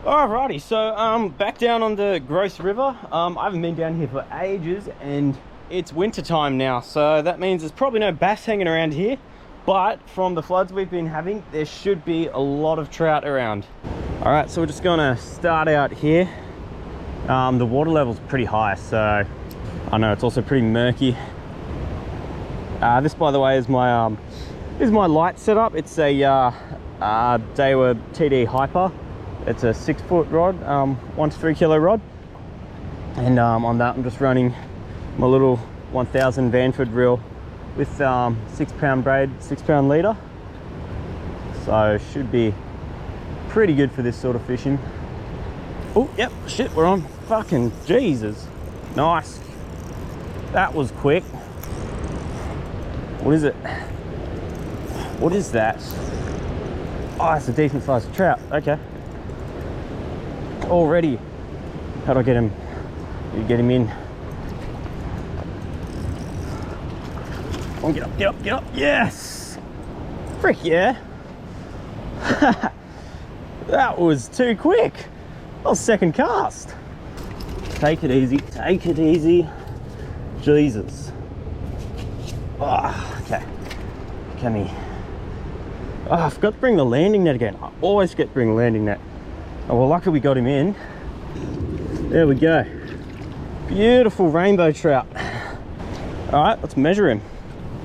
Alrighty, so back down on the Grose River. I haven't been down here for ages, and it's winter time now, so that means there's probably no bass hanging around here. But from the floods we've been having, there should be a lot of trout around. Alright, so we're just gonna start out here. The water level's pretty high, so I know it's also pretty murky. This, by the way, is my light setup. It's a Daiwa TD Hyper. It's a 6-foot rod, 1 to 3 kilo rod, and on that I'm just running my little 1000 Vanford reel with 6-pound braid, 6-pound leader. So should be pretty good for this sort of fishing. Oh, yep, shit, we're on. Fucking Jesus. Nice. That was quick. What is it? What is that? Oh, it's a decent sized trout. Okay. Already. How do I get him? You get him in. Oh, get up, get up, get up. Yes! Frick yeah. That was too quick. That was second cast. Take it easy, take it easy. Jesus. Oh, okay. Come here. Oh, I forgot to bring the landing net again. I always forget to bring the landing net. Oh, well, luckily we got him in. There we go. Beautiful rainbow trout. All right, let's measure him.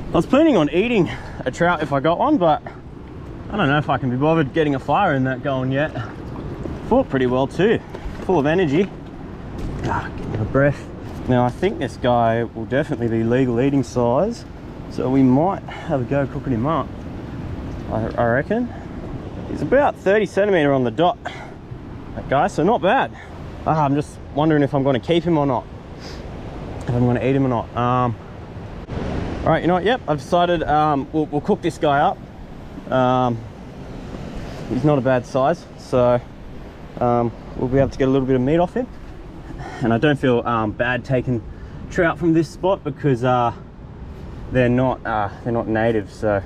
I was planning on eating a trout if I got one, but I don't know if I can be bothered getting a fire in that going yet. Fought pretty well too. Full of energy. Ah, getting a breath. Now, I think this guy will definitely be legal eating size, so we might have a go cooking him up. I reckon. He's about 30 centimeter on the dot. That guy, so not bad. I'm just wondering if I'm going to keep him or not, if I'm going to eat him or not. All right, you know what? Yep, I've decided we'll cook this guy up. He's not a bad size, so we'll be able to get a little bit of meat off him. And I don't feel bad taking trout from this spot because they're not native. So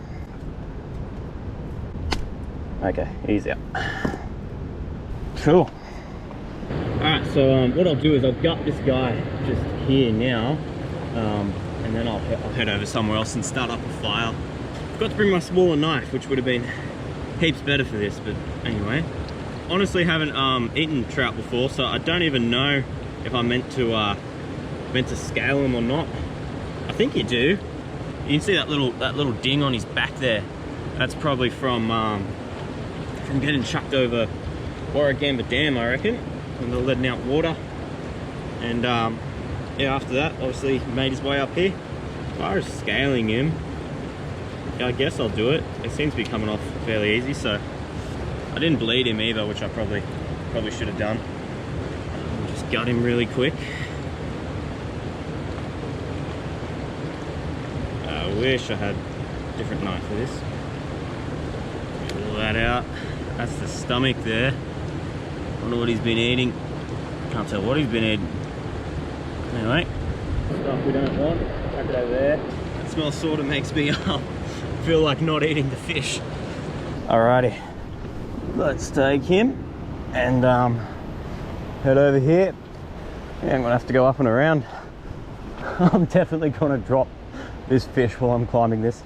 okay, he's out. Cool. Alright, so what I'll do is I'll gut this guy just here now, and then I'll head over somewhere else and start up a fire. Forgot to bring my smaller knife, which would have been heaps better for this, but anyway. Honestly, haven't eaten trout before, so I don't even know if I'm meant to scale them or not. I think you do. You can see that little ding on his back there. That's probably from getting chucked over Warragamba Dam, I reckon, when they're letting out water. And yeah, after that, obviously made his way up here. As far as scaling him, I guess I'll do it. It seems to be coming off fairly easy, so I didn't bleed him either, which I probably should have done. Just gut him really quick. I wish I had a different knife for this. Pull that out. That's the stomach there. Wonder what he's been eating. Can't tell what he's been eating. Anyway, stuff we don't want. Chuck it over there. That smell sort of makes me feel like not eating the fish. Alrighty, let's take him and head over here. Yeah, I'm gonna have to go up and around. I'm definitely gonna drop this fish while I'm climbing this.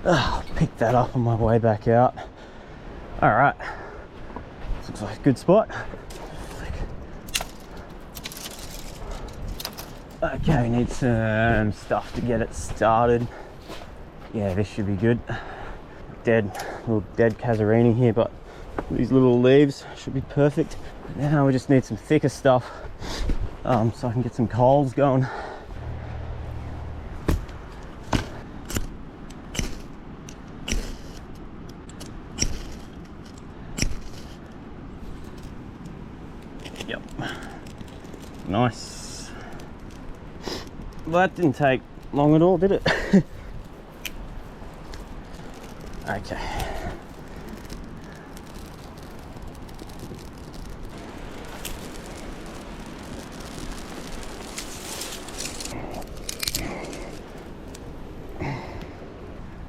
I'll pick that up on my way back out. Alright, looks like a good spot. Okay, we need some stuff to get it started. Yeah, this should be good. Little dead Casuarini here, but these little leaves should be perfect. Now we just need some thicker stuff so I can get some coals going. Yep, nice. Well, that didn't take long at all, did it? Okay.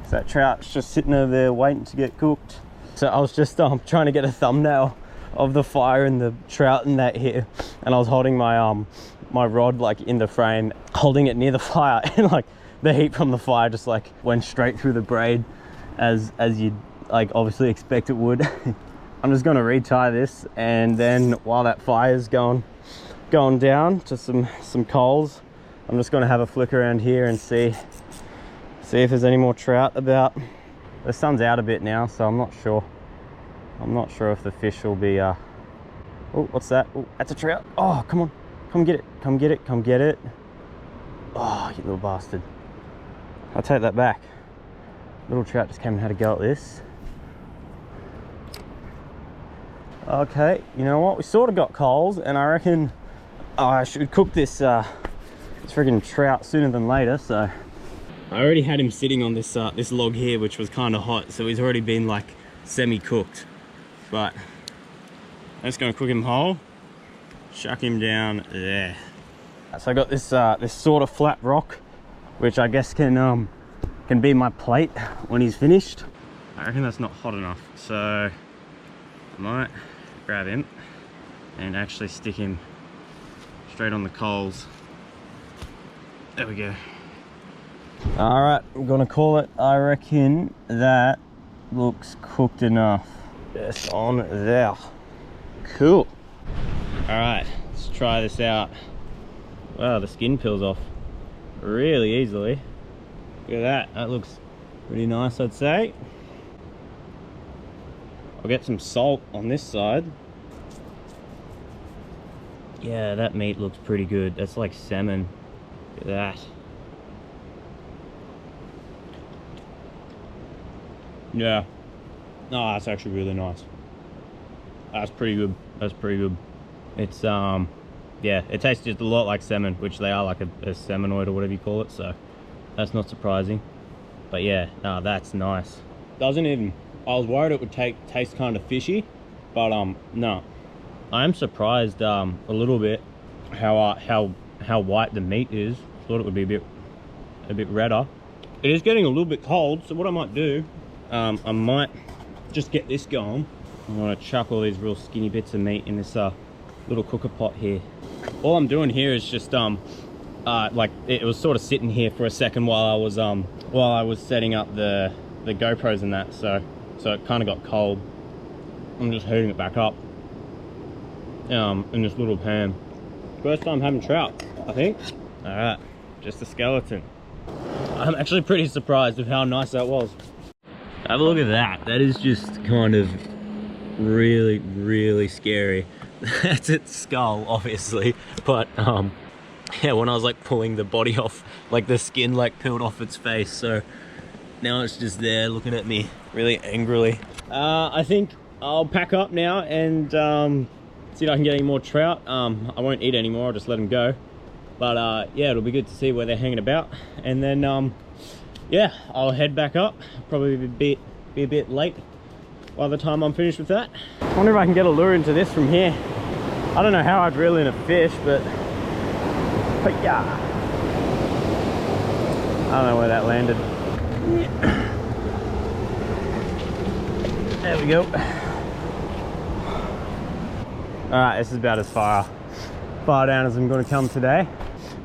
So that trout's just sitting over there waiting to get cooked. So I was just trying to get a thumbnail of the fire and the trout and that here, and I was holding my my rod like in the frame, holding it near the fire, and like the heat from the fire just like went straight through the braid as you'd like obviously expect it would. I'm just gonna retie this, and then while that fire's going down to some coals, I'm just gonna have a flick around here and see if there's any more trout about. The sun's out a bit now, so I'm not sure if the fish will be oh, what's that? Oh, that's a trout. Oh, come on, come get it, come get it, come get it. Oh, you little bastard. I'll take that back. Little trout just came and had a go at this. Okay, you know what? We sort of got coals, and I reckon I should cook this friggin' trout sooner than later. So I already had him sitting on this this log here, which was kind of hot, so he's already been like semi-cooked. But I'm just gonna cook him whole, chuck him down there. So I got this this sort of flat rock, which I guess can be my plate when he's finished. I reckon that's not hot enough, so I might grab him and actually stick him straight on the coals. There we go. All right, I'm gonna call it. I reckon that looks cooked enough. Just on there. Cool. All right, let's try this out. Wow, the skin peels off really easily. Look at that. That looks pretty nice, I'd say. I'll get some salt on this side. Yeah, that meat looks pretty good. That's like salmon. Look at that. Yeah. No, that's actually really nice. That's pretty good. That's pretty good. It's yeah, it tastes just a lot like salmon, which they are, like a salmonoid or whatever you call it, so that's not surprising. But yeah, no, that's nice. Doesn't even, I was worried it would taste kind of fishy, but no. I am surprised a little bit how white the meat is. Thought it would be a bit redder. It is getting a little bit cold, so what I might do, I might just get this going. I'm gonna chuck all these real skinny bits of meat in this little cooker pot here. All I'm doing here is just like it was sort of sitting here for a second while I was setting up the GoPros and that, so it kind of got cold. I'm just heating it back up in this little pan. First time having trout, I think. All right, just a skeleton. I'm actually pretty surprised with how nice that was. Have a look at that. That is just kind of really, really scary. That's its skull, obviously, but yeah, when I was like pulling the body off, like the skin like peeled off its face, so now it's just there looking at me really angrily. I think I'll pack up now and see if I can get any more trout. I won't eat anymore, I'll just let them go, but yeah, it'll be good to see where they're hanging about, and then yeah, I'll head back up. Probably be a bit late by the time I'm finished with that. I wonder if I can get a lure into this from here. I don't know how I'd reel in a fish, but yeah, I don't know where that landed. Yeah. There we go. All right, this is about as far down as I'm going to come today.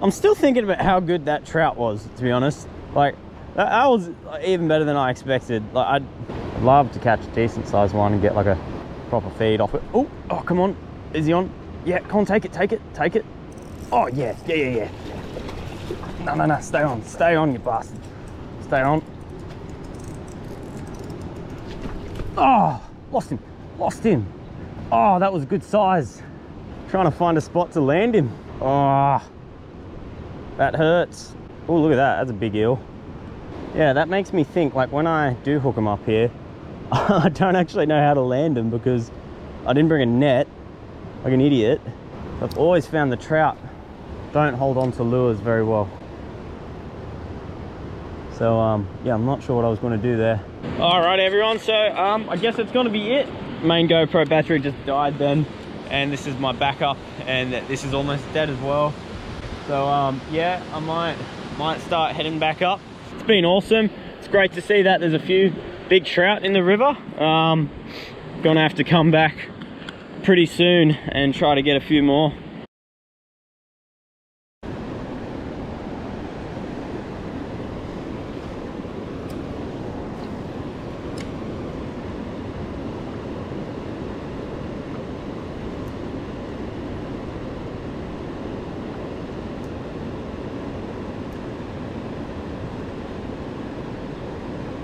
I'm still thinking about how good that trout was, to be honest. Like, that was even better than I expected. Like, I'd love to catch a decent sized one and get like a proper feed off it. Oh, come on. Is he on? Yeah, come on, take it. Oh, yeah. No, stay on, you bastard. Stay on. Oh, lost him. Oh, that was a good size. Trying to find a spot to land him. Oh, that hurts. Oh, look at that, that's a big eel. Yeah, that makes me think, like when I do hook them up here, I don't actually know how to land them because I didn't bring a net, like an idiot. I've always found the trout don't hold on to lures very well. So yeah, I'm not sure what I was going to do there. All right, everyone, so I guess it's going to be it. Main GoPro battery just died then, and this is my backup, and this is almost dead as well. So yeah, I might start heading back up. It's been awesome. It's great to see that there's a few big trout in the river. Gonna have to come back pretty soon and try to get a few more.